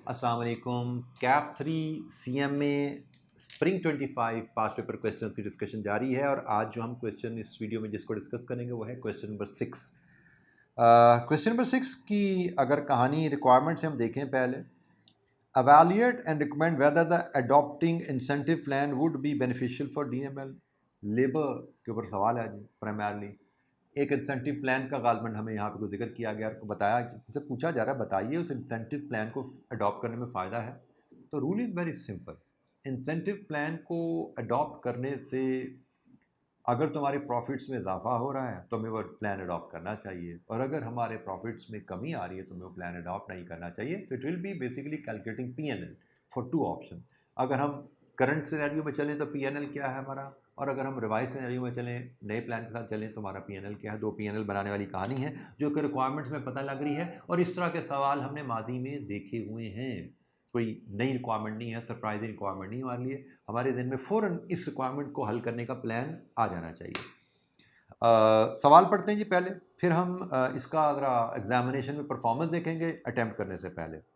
अस्सलाम वालेकुम। Cap 3 CMA spring 25 past paper question की डिस्कशन जारी है और आज जो हम क्वेश्चन इस वीडियो में जिसको डिस्कस करेंगे वो है क्वेश्चन नंबर 6। क्वेश्चन नंबर 6 की अगर कहानी रिक्वायरमेंट से हम देखें पहले, evaluate and recommend whether the adopting incentive plan would be beneficial for DML। Labour के ऊपर सवाल है जी। प्राइमरली एक इंसेंटिव प्लान का गालबन हमें यहाँ पे जिक्र किया गया और बताया, उनसे पूछा जा रहा है बताइए उस इंसेंटिव प्लान को अडॉप्ट करने में फ़ायदा है। तो rule is very simple. Incentive plan को अडॉप्ट करने से अगर तुम्हारे प्रॉफिट्स में इजाफा हो रहा है तो हमें वो प्लान अडॉप्ट करना चाहिए, और अगर हमारे प्रॉफिट्स में कमी आ रही है तो हमें वो प्लान अडॉप्ट नहीं करना चाहिए। तो it will be basically calculating PNL for two option. अगर हम करंट सिनेरियो में चलें तो PNL क्या है हमारा, और अगर हम रिवाइज सिनेरियो में चलें, नए प्लान के साथ चलें तो हमारा PNL क्या है। दो PNL बनाने वाली कहानी है जो कि रिक्वायरमेंट्स में पता लग रही है, और इस तरह के सवाल हमने माजी में देखे हुए हैं। कोई नई रिक्वायरमेंट नहीं है, सरप्राइजिंग रिक्वायरमेंट नहीं हमारे लिए। हमारे जहन में फ़ौरन इस रिक्वायरमेंट को हल करने का प्लान आ जाना चाहिए। सवाल पढ़ते हैं जी पहले, फिर हम इसका ज़रा एग्जामिनेशन में परफॉर्मेंस देखेंगे अटैम्प्ट करने से पहले।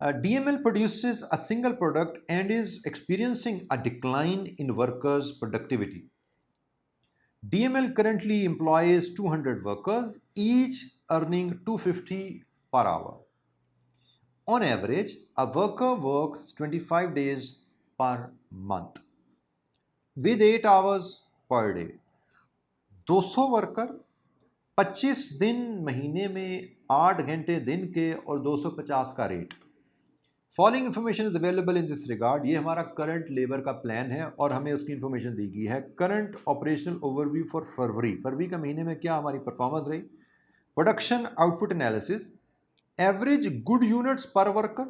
DML produces a single product and is experiencing a decline in workers' productivity. DML currently employs 200 workers, each earning 250 per hour. On average, a worker works 25 days per month with 8 hours per day. 200 worker 25 दिन महीने में 8 घंटे दिन के और 250 का rate. Following information is available in this regard. ये हमारा करंट लेबर का प्लान है और हमें उसकी इन्फॉर्मेशन दी गई है। करंट ऑपरेशनल ओवरव्यू फॉर फरवरी का महीने में क्या हमारी परफॉर्मेंस रही। Production output analysis, average good units per worker,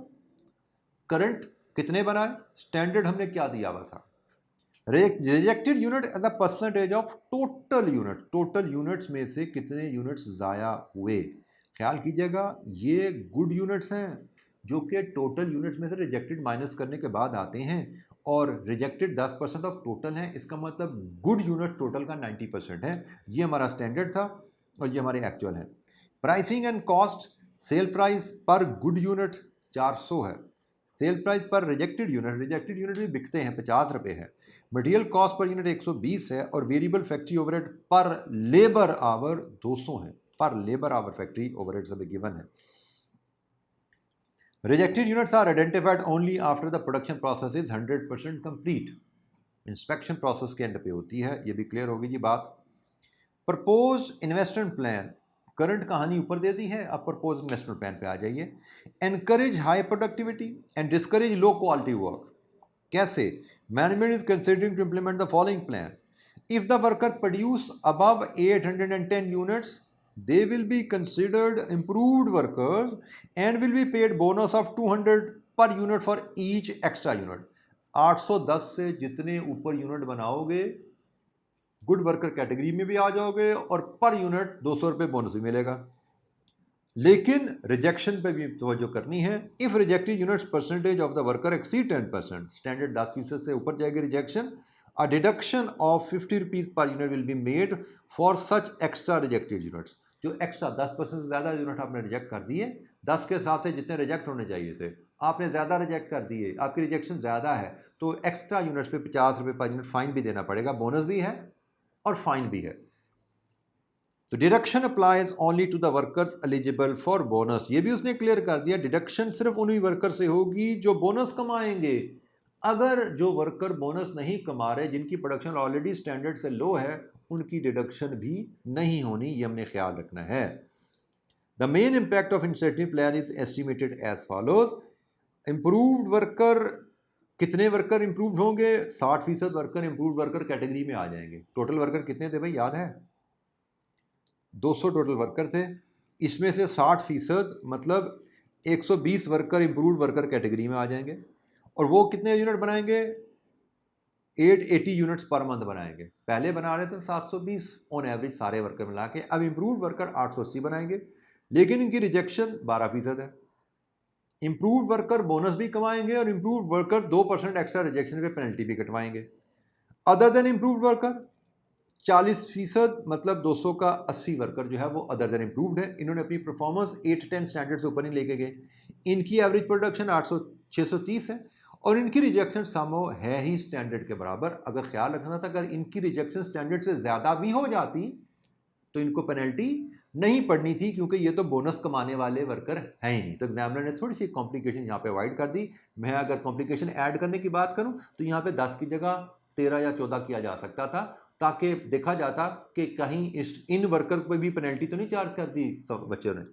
current कितने बनाए, स्टैंडर्ड हमने क्या दिया हुआ था, rejected unit as a percentage of total unit, total units में से कितने यूनिट्स ज़ाया हुए। ख्याल कीजिएगा ये गुड यूनिट्स हैं जो कि टोटल यूनिट्स में से रिजेक्टेड माइनस करने के बाद आते हैं, और रिजेक्टेड 10% ऑफ टोटल हैं। इसका मतलब गुड यूनिट टोटल का 90% है। ये हमारा स्टैंडर्ड था और ये हमारे एक्चुअल है। Pricing and cost, sale price पर गुड यूनिट 400 है, सेल प्राइस पर रिजेक्टेड यूनिट भी बिकते हैं 50 रुपये है। मटेरियल कॉस्ट पर यूनिट 120 है, और variable factory overhead per labour hour 200 है। Per labour hour factory overhead सब गिवन है। Rejected units are identified only after the production process is 100% complete. Inspection process के एंड पे होती है, ये भी क्लियर होगी जी बात। प्रपोज इन्वेस्टमेंट प्लान, करंट कहानी ऊपर दे दी है, अब प्रपोज इन्वेस्टमेंट प्लान पे आ जाइए। Encourage high productivity and discourage low quality work. कैसे? Management is considering to implement the following plan. If the worker produce above 810 units, they will be considered improved workers and will be paid bonus of 200 per unit for each extra unit। 810 से जितने ऊपर unit बनाओगे good worker category में भी आ जाओगे, और per unit 200 रुपये bonus भी मिलेगा। लेकिन रिजेक्शन पे भी तवज्जो करनी है। If rejected units percentage of the worker exceed 10%, standard 10% से ऊपर जाएगी rejection, a deduction of 50 rupees per unit will be made for such extra rejected units. जो एक्स्ट्रा 10% से ज़्यादा यूनिट आपने रिजेक्ट कर दिए, 10 के हिसाब से जितने रिजेक्ट होने चाहिए थे आपने ज़्यादा रिजेक्ट कर दिए, आपकी रिजेक्शन ज़्यादा है, तो एक्स्ट्रा यूनिट्स पे 50 रुपये पर यूनिट फाइन भी देना पड़ेगा। बोनस भी है और फाइन भी है। तो deduction applies only to the workers eligible for bonus. ये भी उसने क्लियर कर दिया, डिडक्शन सिर्फ उन्हीं वर्कर से होगी जो बोनस कमाएंगे। अगर जो वर्कर बोनस नहीं कमा रहे, जिनकी प्रोडक्शन ऑलरेडी स्टैंडर्ड से लो है, उनकी डिडक्शन भी नहीं होनी, ये हमने ख्याल रखना है। The main impact of incentive plan is estimated as follows. Improved worker, कितने वर्कर इंप्रूव्ड होंगे? 60% वर्कर इंप्रूव्ड वर्कर कैटेगरी में आ जाएंगे। टोटल वर्कर कितने थे भाई, याद है? 200 टोटल वर्कर थे, इसमें से 60% मतलब 120 वर्कर इंप्रूव्ड वर्कर कैटेगरी में आ जाएंगे, और वो कितने यूनिट बनाएंगे? 880 यूनिट्स पर मंथ बनाएंगे। पहले बना रहे थे 720 ऑन एवरेज सारे वर्कर मिला के, अब इंप्रूव्ड वर्कर 880 बनाएंगे, लेकिन इनकी रिजेक्शन 12% है। इंप्रूव्ड वर्कर बोनस भी कमाएंगे और इंप्रूव्ड वर्कर 2% एक्स्ट्रा रिजेक्शन पे पेनल्टी भी कटवाएंगे। अदर देन इंप्रूव्ड वर्कर 40% मतलब 200 का 80 वर्कर जो है वो अदर देन इंप्रूव्ड है। इन्होंने अपनी परफॉर्मेंस 8-10 स्टैंडर्ड से ऊपर नहीं लेके गए। इनकी एवरेज प्रोडक्शन 800 630 है और इनकी रिजेक्शन समो है ही स्टैंडर्ड के बराबर। अगर ख्याल रखना था, अगर इनकी रिजेक्शन स्टैंडर्ड से ज़्यादा भी हो जाती तो इनको पेनल्टी नहीं पड़नी थी, क्योंकि ये तो बोनस कमाने वाले वर्कर हैं ही नहीं। तो एग्जामिनर ने थोड़ी सी कॉम्प्लिकेशन यहाँ पे अवॉइड कर दी। मैं अगर कॉम्प्लिकेशन ऐड करने की बात करूँ तो यहाँ पे 10 की जगह 13 या 14 किया जा सकता था, ताकि देखा जाता कि कहीं इन वर्कर पर भी पेनल्टी तो नहीं चार्ज कर दी सब बच्चों ने।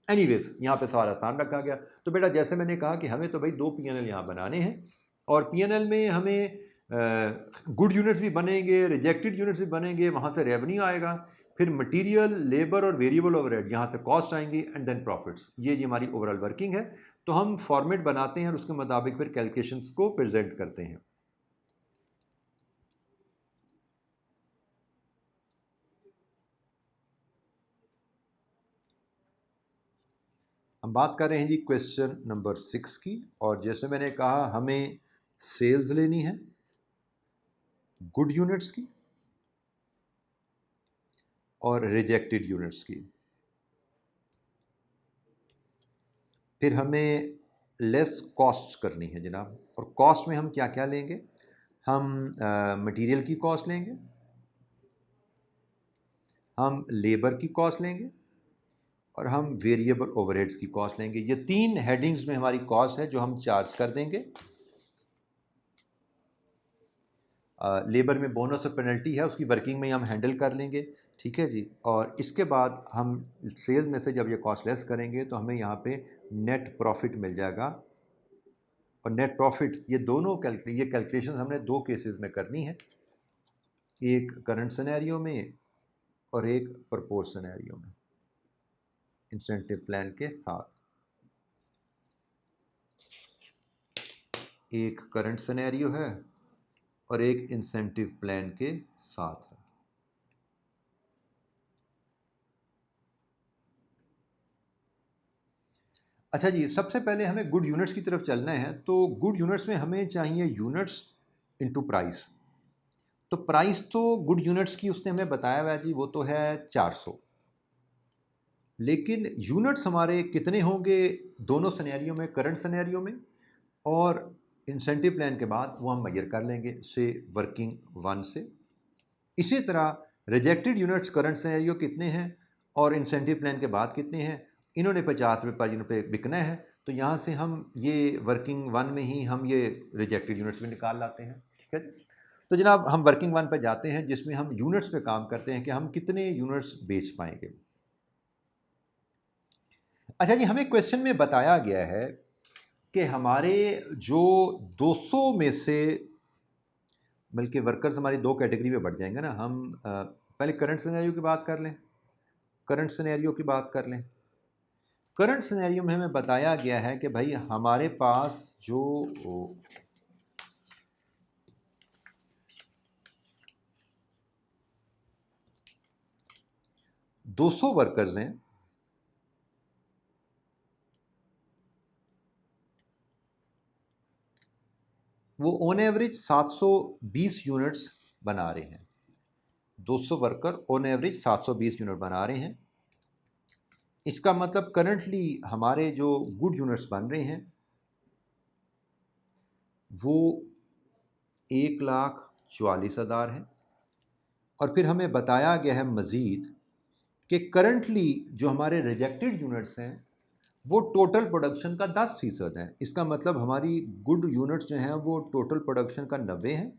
एनीवेज यहाँ पे सवाल आसान रखा गया। तो बेटा जैसे मैंने कहा कि हमें तो भाई 2 PNL यहाँ बनाने हैं, और PNL में हमें गुड यूनिट्स भी बनेंगे, रिजेक्टेड यूनिट्स भी बनेंगे, वहाँ से रेवेन्यू आएगा, फिर मटेरियल, लेबर और वेरिएबल ओवरहेड यहाँ से कॉस्ट आएंगी, एंड देन प्रॉफिट्स। ये हमारी ओवरऑल वर्किंग है। तो हम फॉर्मेट बनाते हैं और उसके मुताबिक फिर कैलकुलेशंस को प्रेजेंट करते हैं। हम बात कर रहे हैं जी क्वेश्चन नंबर 6 की, और जैसे मैंने कहा हमें सेल्स लेनी है गुड यूनिट्स की और रिजेक्टेड यूनिट्स की। फिर हमें लेस कॉस्ट करनी है जनाब, और कॉस्ट में हम क्या क्या लेंगे? हम मटेरियल की कॉस्ट लेंगे, हम लेबर की कॉस्ट लेंगे, और हम वेरिएबल ओवरहेड्स की कॉस्ट लेंगे। ये 3 हेडिंग्स में हमारी कॉस्ट है जो हम चार्ज कर देंगे। लेबर में बोनस और पेनल्टी है, उसकी वर्किंग में हम हैंडल कर लेंगे, ठीक है जी। और इसके बाद हम सेल्स में से जब ये कॉस्ट लेस करेंगे तो हमें यहाँ पे नेट प्रॉफिट मिल जाएगा। और नेट प्रॉफिट ये कैलकुलेशन हमने 2 केसेस में करनी है, एक करंट सिनेरियो में और एक प्रपोज सिनेरियो में इंसेंटिव प्लान के साथ। एक करंट सिनेरियो है और एक इंसेंटिव प्लान के साथ है। अच्छा जी, सबसे पहले हमें गुड यूनिट्स की तरफ चलना है। तो गुड यूनिट्स में हमें चाहिए यूनिट्स इनटू प्राइस। तो प्राइस तो गुड यूनिट्स की उसने हमें बताया हुआ है जी, वो तो है 400। लेकिन यूनिट्स हमारे कितने होंगे दोनों सिनेरियो में, करंट सिनेरियो में और इंसेंटिव प्लान के बाद, वो हम मेजर कर लेंगे से वर्किंग 1 से। इसी तरह रिजेक्टेड यूनिट्स करंट सिनेरियो कितने हैं और इंसेंटिव प्लान के बाद कितने हैं, इन्होंने 50 रुपये पर यूनिट पे बिकना है। तो यहाँ से हम ये वर्किंग 1 में ही हम ये रिजेक्टेड यूनिट्स भी निकाल लाते हैं, ठीक है। तो जनाब हम वर्किंग 1 पे जाते हैं, जिसमें हम यूनिट्स पे काम करते हैं कि हम कितने यूनिट्स बेच पाएंगे। अच्छा जी, हमें क्वेश्चन में बताया गया है कि हमारे जो 200 में से, बल्कि वर्कर्स हमारी 2 कैटेगरी में बढ़ जाएंगे ना। हम पहले करंट सिनेरियो की बात कर लें, करंट सिनेरियो की बात कर लें। करंट सिनेरियो में हमें बताया गया है कि भाई हमारे पास जो 200 वर्कर्स हैं, वो ऑन एवरेज 720 यूनिट्स बना रहे हैं। 200 वर्कर ऑन एवरेज 720 यूनिट बना रहे हैं। इसका मतलब करंटली हमारे जो गुड यूनिट्स बन रहे हैं वो 1,44,000 हैं। और फिर हमें बताया गया है मज़ीद कि करंटली जो हमारे रिजेक्टेड यूनिट्स हैं वो टोटल प्रोडक्शन का 10% है। इसका मतलब हमारी गुड यूनिट्स जो हैं वो टोटल प्रोडक्शन का 90 है।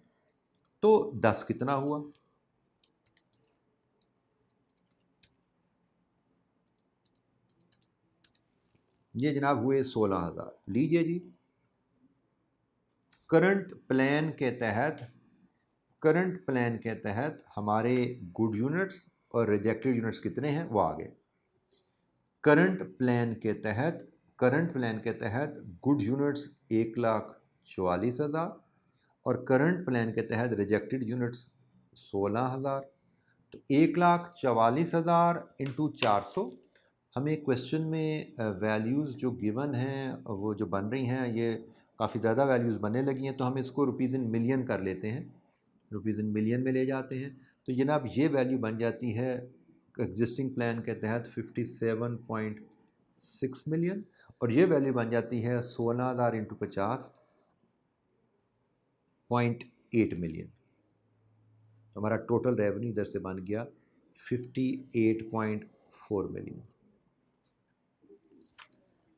तो 10 कितना हुआ? ये जनाब हुए 16,000। लीजिए जी, करंट प्लान के तहत, करंट प्लान के तहत हमारे गुड यूनिट्स और रिजेक्टेड यूनिट्स कितने हैं वो आ गए। करंट प्लान के तहत, करंट प्लान के तहत गुड यूनिट्स 1,44,000 और करंट प्लान के तहत रिजेक्टेड यूनिट्स 16,000। तो 1,44,000 इंटू 400। हमें क्वेश्चन में वैल्यूज़ जो गिवन हैं वो जो बन रही हैं ये काफ़ी ज़्यादा वैल्यूज़ बनने लगी हैं, तो हम इसको रुपीज़ इन मिलियन कर लेते हैं, रुपीज़ इन मिलियन में ले जाते हैं। तो जनाब ये वैल्यू बन जाती है एग्जिस्टिंग प्लान के तहत 57.6 मिलियन। और ये वैल्यू बन जाती है 16,000 इंटू 50.8 मिलियन। तो हमारा टोटल रेवेन्यू इधर से बन गया 58.4 मिलियन।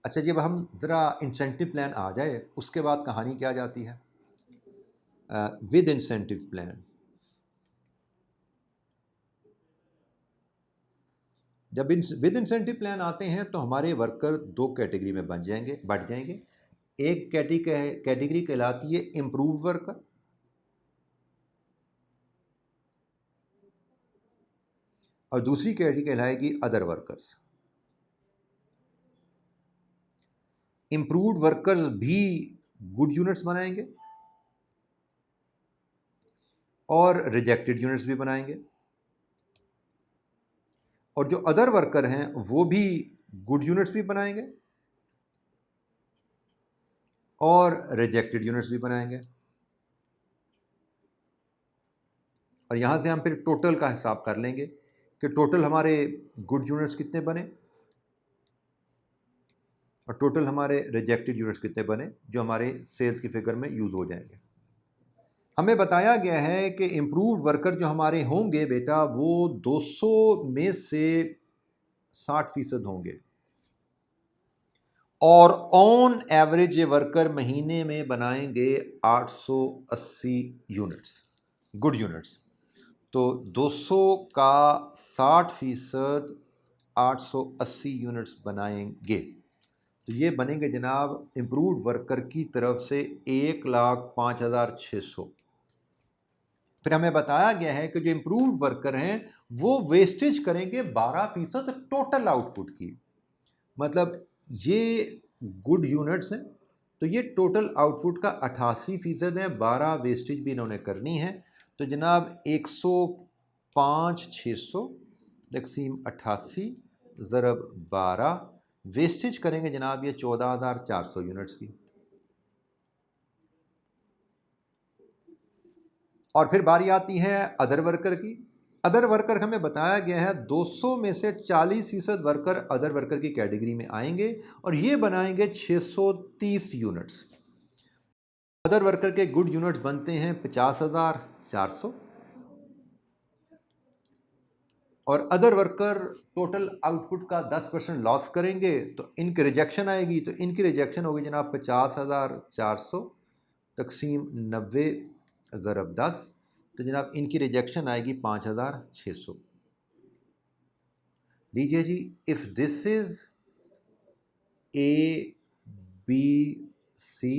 अच्छा, जब हम ज़रा इंसेंटिव प्लान आ जाए उसके बाद कहानी क्या जाती है विद इंसेंटिव प्लान। जब विद इंसेंटिव प्लान आते हैं तो हमारे वर्कर दो कैटेगरी में बढ़ जाएंगे। एक कैटेगरी कहलाती है इम्प्रूव वर्कर, और दूसरी कैटेगरी कहलाएगी अदर वर्कर्स। इम्प्रूव्ड वर्कर्स भी गुड यूनिट्स बनाएंगे और रिजेक्टेड यूनिट्स भी बनाएंगे, और जो अदर वर्कर हैं वो भी गुड यूनिट्स भी बनाएंगे और रिजेक्टेड यूनिट्स भी बनाएंगे। और यहाँ से हम फिर टोटल का हिसाब कर लेंगे कि टोटल हमारे गुड यूनिट्स कितने बने और टोटल हमारे रिजेक्टेड यूनिट्स कितने बने, जो हमारे सेल्स की फिगर में यूज़ हो जाएंगे। हमें बताया गया है कि इम्प्रूव्ड वर्कर जो हमारे होंगे बेटा वो 200 में से 60% होंगे, और ऑन एवरेज ये वर्कर महीने में बनाएंगे 880 यूनिट्स गुड यूनिट्स। तो 200 का 60% 880 यूनिट्स बनाएंगे, तो ये बनेंगे जनाब इम्प्रूव्ड वर्कर की तरफ से 1,05,600। फिर हमें बताया गया है कि जो इम्प्रूव्ड वर्कर हैं वो वेस्टेज करेंगे 12% टोटल आउटपुट की। मतलब ये गुड यूनिट्स हैं तो ये टोटल आउटपुट का 88% है, 12 वेस्टेज भी इन्होंने करनी है। तो जनाब 105,600 तकसीम 88 ज़रब 12 वेस्टेज करेंगे जनाब ये 14,400 यूनिट्स की। और फिर बारी आती है अदर वर्कर की। अदर वर्कर हमें बताया गया है 200 में से 40% वर्कर अदर वर्कर की कैटेगरी में आएंगे और ये बनाएंगे 630 यूनिट्स। अदर वर्कर के गुड यूनिट्स बनते हैं 50,400, और अदर वर्कर टोटल आउटपुट का 10% लॉस करेंगे तो इनकी रिजेक्शन आएगी। तो इनकी रिजेक्शन होगी जनाब 50,400 तकसीम 90 ज़रब 10, तो जनाब इनकी रिजेक्शन आएगी 5,600। लीजिए जी, if this is A B C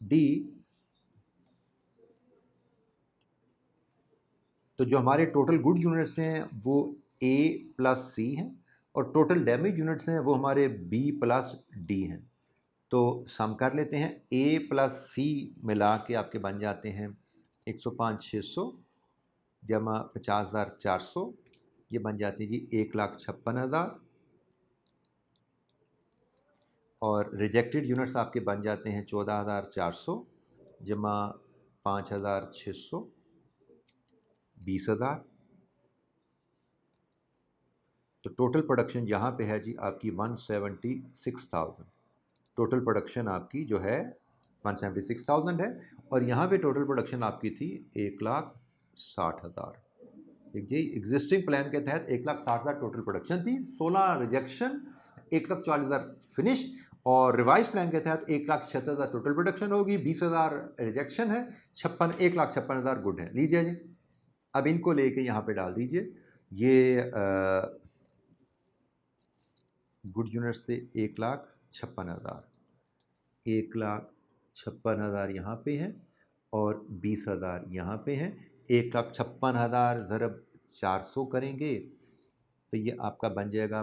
D, तो जो हमारे टोटल गुड यूनिट्स हैं वो A प्लस C हैं और टोटल डैमेज यूनिट्स हैं वो हमारे B प्लस D हैं। तो सम कर लेते हैं, A प्लस C मिला के आपके बन जाते हैं 105,600 जमा 50,400, ये बन जाती है जी 1,56,000, और रिजेक्टेड यूनिट्स आपके बन जाते हैं 14,400 जमा 5,600 20,000। तो टोटल प्रोडक्शन यहाँ पे है जी आपकी 176,000। टोटल प्रोडक्शन आपकी जो है 176,000 है, और यहाँ पे टोटल प्रोडक्शन आपकी थी 1,60,000। जी, एग्जिस्टिंग प्लान के तहत 1,60,000 टोटल प्रोडक्शन थी, 16 रिजेक्शन, 1,40,000 फिनिश, और रिवाइज प्लान के तहत 1,76,000 टोटल प्रोडक्शन होगी, 20,000 रिजेक्शन है, 1,56,000 गुड है। लीजिए जी, अब इनको लेके यहाँ पे डाल दीजिए, ये गुड यूनिट से 1,56,000, 1,56,000 यहाँ पे है और 20,000 यहाँ पे हैं। 1,56,000 ज़रब 400 करेंगे तो ये आपका बन जाएगा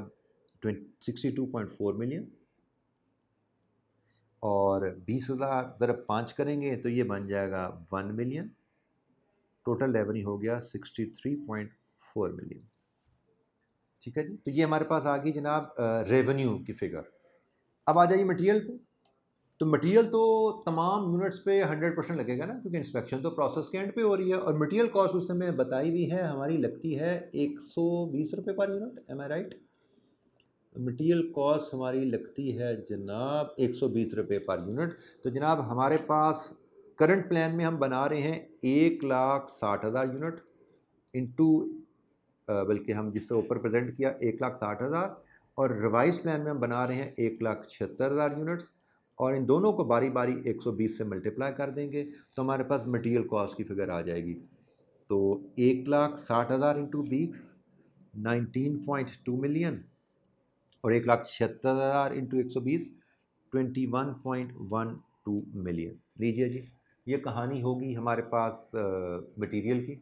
62.4 मिलियन, और 20,000 ज़रब 5 करेंगे तो ये बन जाएगा 1 मिलियन। टोटल रेवेन्यू हो गया 63.4 मिलियन। ठीक है जी, तो ये हमारे पास आ गई जनाब रेवेन्यू की फिगर। अब आ जाइए मटेरियल पे। तो मटेरियल तो तमाम यूनिट्स पे 100% लगेगा ना, क्योंकि इंस्पेक्शन तो प्रोसेस के एंड पे हो रही है, और मटेरियल कॉस्ट उस समय बताई हुई है हमारी लगती है 120 रुपये पर यूनिट। एम आई राइट? मटीरियल कॉस्ट हमारी लगती है जनाब 120 रुपये पर यूनिट। तो जनाब हमारे पास करंट प्लान में हम बना रहे हैं 1,60,000 यूनिट इंटू, बल्कि हम जिससे ऊपर प्रेजेंट किया 1,60,000, और रिवाइज प्लान में हम बना रहे हैं 1,76,000 यूनिट्स, और इन दोनों को बारी बारी 120 से मल्टीप्लाई कर देंगे तो हमारे पास मटीरियल कॉस्ट की फिगर आ जाएगी। तो 1,60,000 इंटू 20 19.2 मिलियन, और 1,76,000 इंटू 120 21.12 मिलियन। लीजिए जी, ये कहानी होगी हमारे पास मटेरियल की।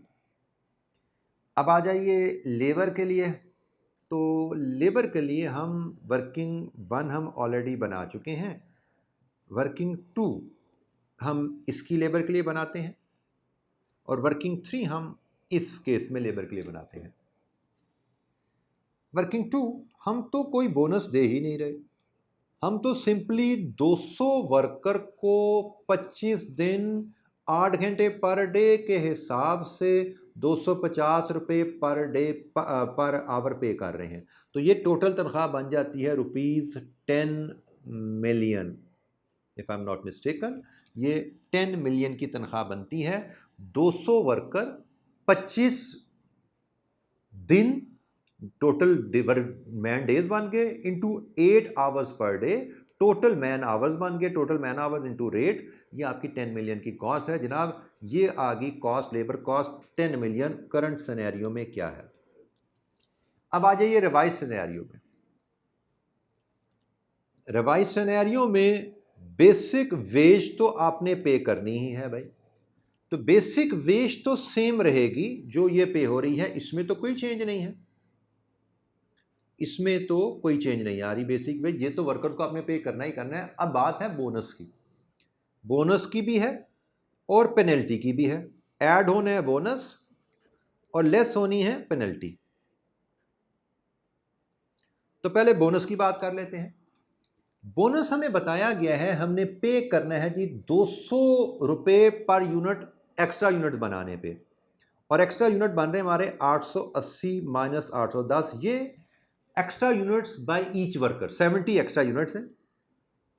अब आ जाइए लेबर के लिए। तो लेबर के लिए हम वर्किंग 1 हम ऑलरेडी बना चुके हैं, वर्किंग 2 हम इसकी लेबर के लिए बनाते हैं, और वर्किंग 3 हम इस केस में लेबर के लिए बनाते हैं। वर्किंग 2 हम तो कोई बोनस दे ही नहीं रहे, हम तो सिंपली 200 वर्कर को 25 दिन 8 घंटे पर डे के हिसाब से 250 रुपये पर डे पर आवर पे कर रहे हैं। तो ये टोटल तनख्वाह बन जाती है ₹10 million, if I am not mistaken. ये 10 मिलियन की तनख्वाह बनती है। 200 वर्कर 25 दिन, टोटल मैन डेज बन गए, into 8 hours per day, total man hours बन गए, total man hours into rate. ये आपकी 10 मिलियन की कॉस्ट है जनाब। ये आ गई cost, labour cost 10 million current scenario में क्या है। अब आ जाइए रिवाइज सिनेरियो में। रिवाइज सिनेरियो में बेसिक वेज तो आपने पे करनी ही है भाई। तो बेसिक वेज तो सेम रहेगी जो ये पे हो रही है, इसमें तो कोई चेंज नहीं है, इसमें तो कोई चेंज नहीं आ रही बेसिक वेज, ये तो वर्कर को आपने पे करना ही करना है। अब बात है बोनस की। बोनस की भी है और पेनल्टी की भी है। ऐड होना है बोनस और लेस होनी है पेनल्टी। तो पहले बोनस की बात कर लेते हैं। बोनस हमें बताया गया है, हमने पे करना है जी 200 रुपये पर यूनिट एक्स्ट्रा यूनिट बनाने पे, और एक्स्ट्रा यूनिट बन रहे हमारे 880 माइनस 810, ये extra units by each worker, 70 extra units हैं।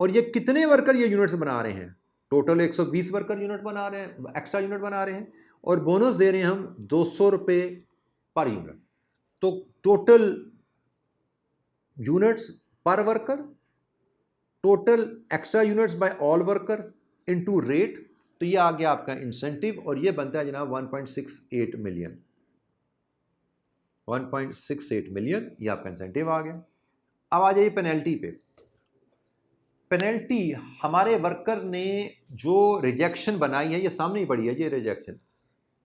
और ये कितने वर्कर ये यूनिट्स बना रहे हैं? टोटल 120 वर्कर यूनिट बना रहे हैं, एक्स्ट्रा यूनिट बना रहे हैं, और बोनस दे रहे हैं हम 200 रुपये पर यूनिट। तो total units per worker, total extra units by all worker into rate, तो ये आ गया आपका इंसेंटिव, और ये बनता है जनाब 1.68 मिलियन। 1.68 मिलियन ये आपका इंसेंटिव आ गया। अब आ जाइए पेनल्टी पे। पेनल्टी हमारे वर्कर ने जो रिजेक्शन बनाई है, ये सामने ही पड़ी है ये रिजेक्शन,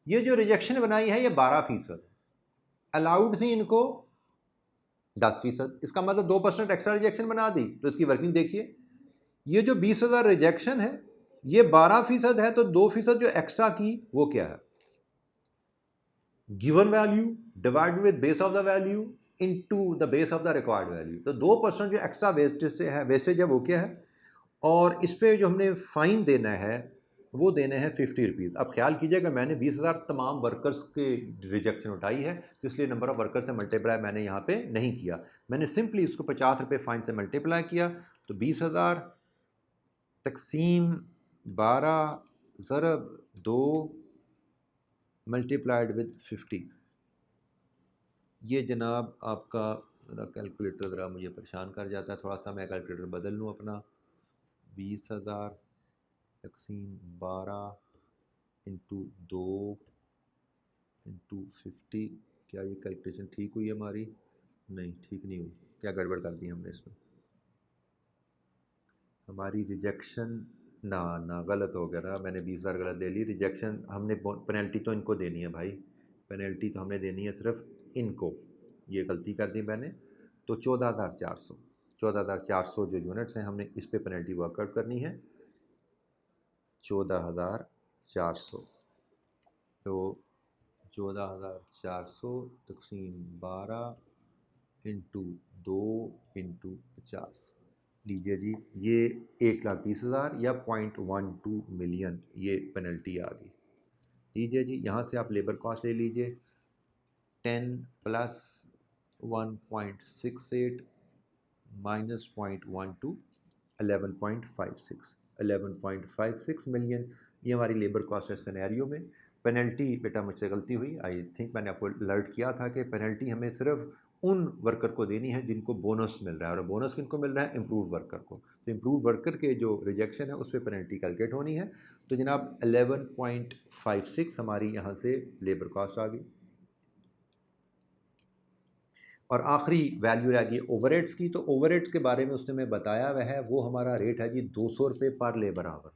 ये जो रिजेक्शन बनाई है ये 12%, अलाउड थी इनको 10%। इसका मतलब 2% एक्स्ट्रा रिजेक्शन बना दी। तो इसकी वर्किंग देखिए, ये जो 20,000 रिजेक्शन है ये 12% है, तो 2% जो एक्स्ट्रा की वो क्या है? Given value divided with base of the value into the base of the required value. तो 2% जो एक्स्ट्रा वेस्टेज है वो क्या है? और इस पर जो हमने फ़ाइन देना है वो देने हैं 50 रुपीज़। अब ख्याल कीजिएगा, मैंने 20,000 तमाम वर्कर्स के रिजेक्शन उठाई है, तो इसलिए नंबर ऑफ़ वर्कर से मल्टीप्लाई मैंने यहाँ पे नहीं किया, मैंने सिंपली इसको 50 रुपये फ़ाइन से मल्टीप्लाई किया। तो 20,000 तकसीम 12 ज़रब 2 मल्टीप्लाइड विद 50, ये जनाब आपका, ज़रा कैलकुलेटर ज़रा मुझे परेशान कर जाता है, थोड़ा सा मैं कैलकुलेटर बदल लूँ अपना। 20,000 तकसीम 12 इंटू 2 इंटू 50, क्या ये कैलकुलेशन ठीक हुई हमारी? नहीं, ठीक नहीं हुई। क्या गड़बड़ कर दी हमने इसमें? हमारी रिजेक्शन, ना ना गलत हो गया ना, मैंने 20,000 गलत दे ली। रिजेक्शन हमने पेनल्टी तो इनको देनी है भाई, पेनल्टी तो हमने देनी है सिर्फ इनको, ये गलती कर दी मैंने। तो 14,400 जो यूनिट्स हैं हमने इस पे पेनल्टी वर्कआउट करनी है, 14,400। तो 14,400 तकसीम 12 इंटू 2 इंटू 50, लीजिए जी, ये 1,20,000 या 0.12 मिलियन ये पेनल्टी आ गई। लीजिए जी, यहाँ से आप लेबर कॉस्ट ले लीजिए, 10 प्लस 1.68 -0.12 11.56 मिलियन ये हमारी लेबर कॉस्ट है सिनेरियो में। पेनल्टी बेटा मुझसे गलती हुई, आई थिंक मैंने आपको अलर्ट किया था कि पेनल्टी हमें सिर्फ उन वर्कर को देनी है जिनको बोनस मिल रहा है, और बोनस किनको मिल रहा है? इम्प्रूव वर्कर को। तो इम्प्रूव वर्कर के जो रिजेक्शन है उस पर पेनल्टी कैलकुलेट होनी है। तो जनाब 11.56 हमारी यहाँ से लेबर कॉस्ट आ गई। और आखिरी वैल्यू रह गई ओवरहेड्स की। तो ओवरहेड्स के बारे में उसने मैं बताया वह है, वो हमारा रेट है जी 200 रुपये पर लेबर आवर।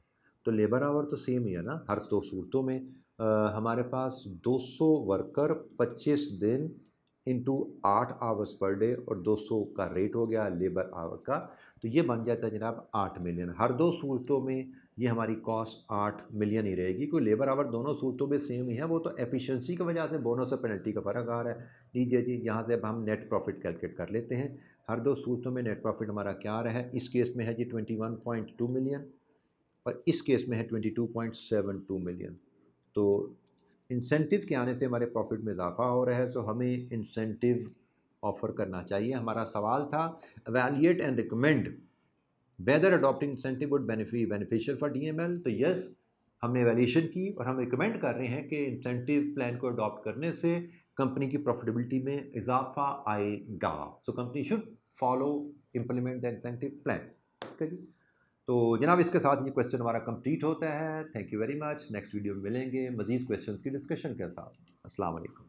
तो लेबर आवर तो सेम ही है ना हर दो सूरतों में। हमारे पास 200 वर्कर 25 दिन इंटू 8 आवर्स पर डे, और 200 का रेट हो गया लेबर आवर का। तो ये बन जाता है जनाब 8 मिलियन। हर दो सूरतों में ये हमारी कॉस्ट 8 मिलियन ही रहेगी। कोई लेबर आवर दोनों सूरतों में सेम ही है, वो तो एफिशिएंसी की वजह से बोनस और पेनल्टी का फ़र्क आ रहा है। लीजिए जी, यहाँ से अब हम नेट प्रॉफिट कैलकुलेट कर लेते हैं। हर दो सूरतों में नेट प्रॉफिट हमारा क्या आ रहा है? इस केस में है जी 21.2 मिलियन, और इस केस में है 22.72 मिलियन। तो इंसेंटिव के आने से हमारे प्रॉफिट में इजाफा हो रहा है, सो हमें इंसेंटिव ऑफ़र करना चाहिए। हमारा सवाल था evaluate and recommend whether adopting incentive would beneficial for DML. तो यस, हमने एवेल्यूएशन की और हम रिकमेंड कर रहे हैं कि इंसेंटिव प्लान को अडॉप्ट करने से कंपनी की प्रॉफिटेबिलिटी में इजाफा आएगा। So company should follow implement the incentive plan. ठीक है जी। तो जनाब इसके साथ ये क्वेश्चन हमारा कंप्लीट होता है। Thank you very much. Next video में मिलेंगे मज़ीद क्वेश्चंस की डिस्कशन के साथ। अस्सलाम वालेकुम।